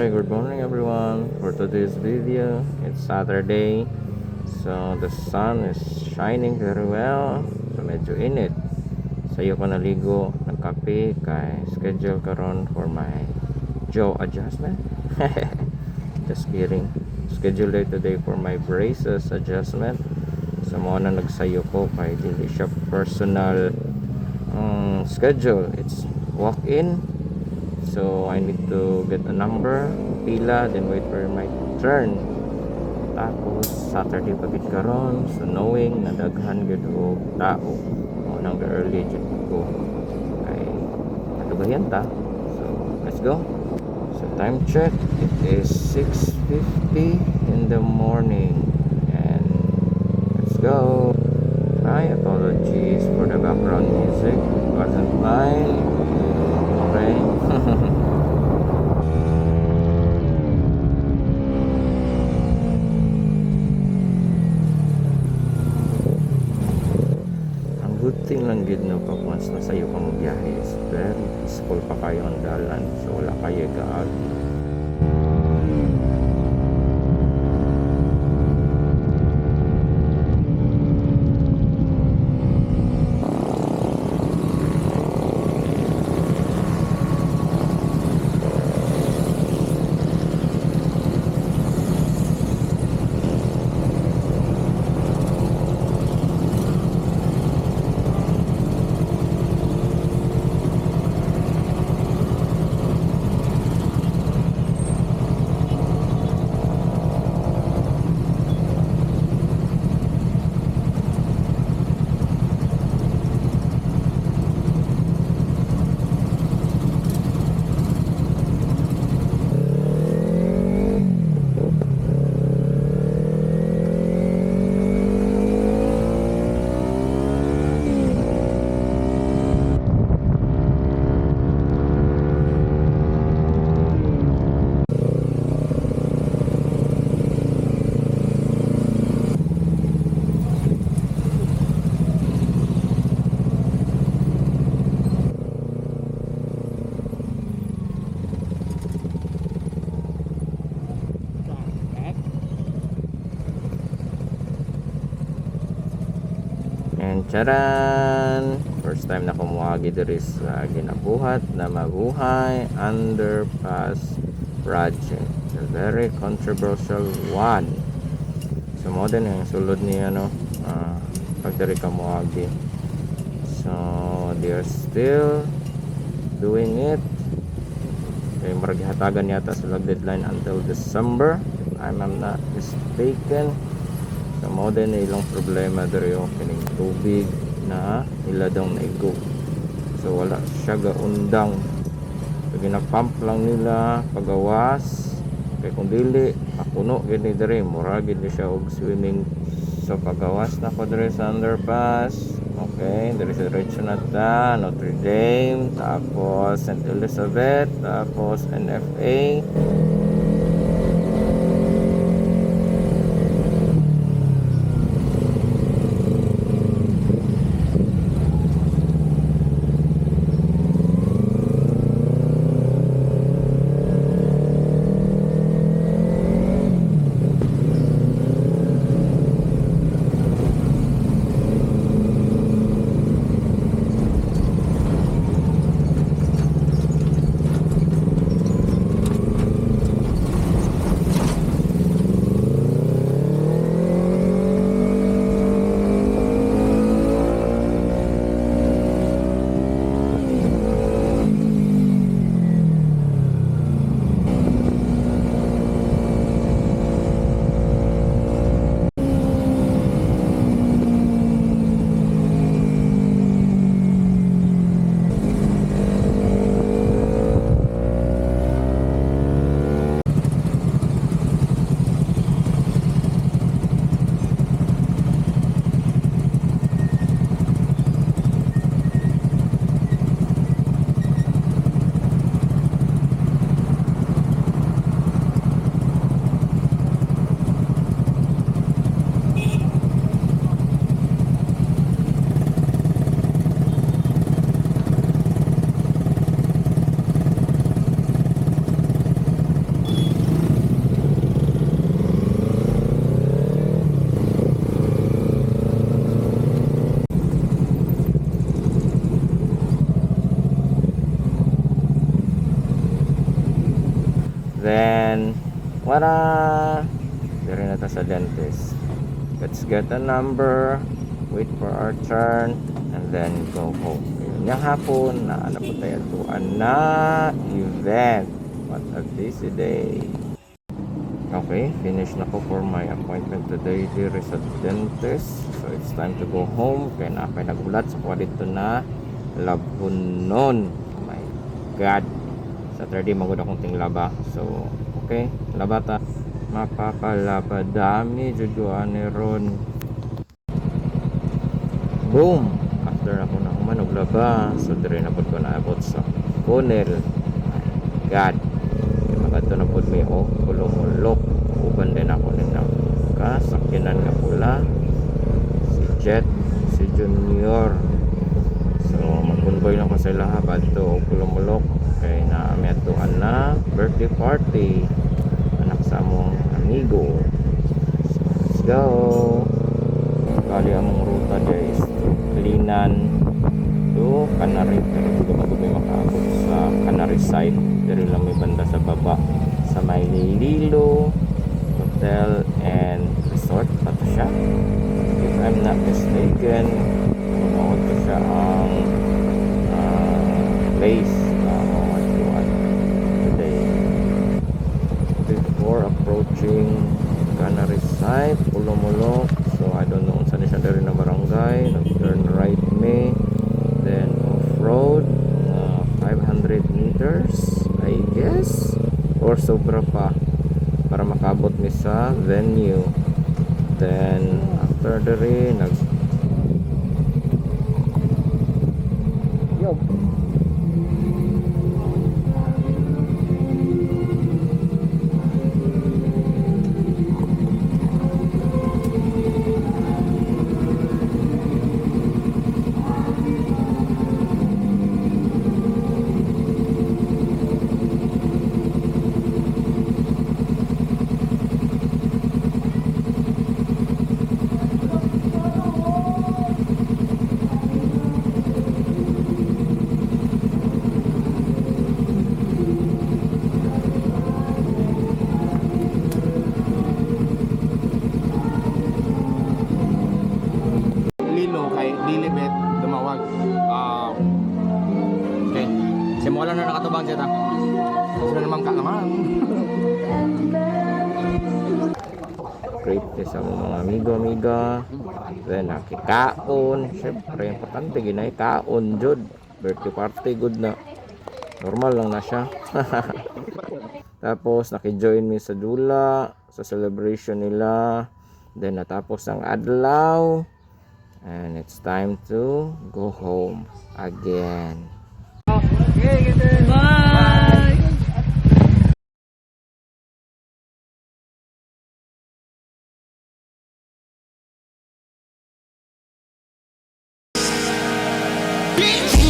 Okay, good morning everyone. For today's video, it's Saturday. So the sun is shining very well. So medyo init. Sayo ko naligo, nagkape, kay schedule karon for my jaw adjustment. Just kidding. Schedule day today for my braces adjustment. So mo na nagsayo ko kay dili siya personal schedule. It's walk-in. So I need to get a number, pila, then wait for my turn. Tapos Saturday pagit karon, so knowing na daghan gyud og tao mo nang early jud ko kay natugayan ta. So let's go. So time check, it is 6:50 in the morning and let's go. My apologies for the background music, it wasn't mine. Okay. Ang good thing lang gid no pag once na sayo ka mo biyahe is very peaceful pa kayo ang dalan, so wala kayo gaagi. And charan! First time na kumuha diri sa ginabuhat na Mabuhay Underpass Project. A very controversial one. So mo din yung sulod niya pag diri ka muagi. So they are still doing it. Kaya maragihatagan yata sila deadline until December if I'm not mistaken. So mo din ilang problema diri yung kining tubig na ila daw naigo. So wala siya gaundang. So ginapump lang nila pagawas. Kaya kung dili mapuno gini diri mura gid siya og swimming. So pagawas na ko diri sa underpass. Okay, diri sa diretso na ta Notre Dame, tapos St. Elizabeth, tapos NFA. Tada! Dire na ta sa dentist. Let's get a number, wait for our turn, and then go home. Yung hapon na ano po tayo tuan na event. What a busy day. Okay, finish na ko for my appointment today dire sa dentist. So it's time to go home. Kaya na ako nagulat sa kwa dito na labunon. Oh my God. Saturday magod akong tinglaba. So, okay, labata. Mapapalaba dami jujuan ni Ron. Boom! After ako na humanog laba. So, dire na po ko naabot sa funnel. My God. Magadto na pod mi kulumulok uban din ako ning kasakyanan nga pula si Jet, si Junior. So mag-convoy na ko sa ilaha badto og kulumulok kay na may atuan na birthday party anak sa among amigo. So let's go. Kali among ruta guys Linan to Canary, pero hindi ko may makaabot sa Canary side. Dari lang may banda sa baba sa may Lilo Hotel and Resort pa to siya, if I'm not mistaken. Manood ko siya ang place na mawatuan today. Before approaching Canary side Pulumulok, so I don't know saan siya dari na barangay. Nag-turn right me, then off-road 500 meters I guess or sobra pa para makabot mi sa venue. Then after the rain yo Lilibet dumawag. okay, simulan na nakatubang siya ta. Sino naman ka naman? Great sa mga amigo-amiga. Then nakikaon, syempre importante ginay kaon jud. Birthday party good na. Normal lang na siya. Tapos naki-join mi sa dula sa celebration nila. Then natapos ang adlaw. And it's time to go home again. Okay, Bye! Bitch!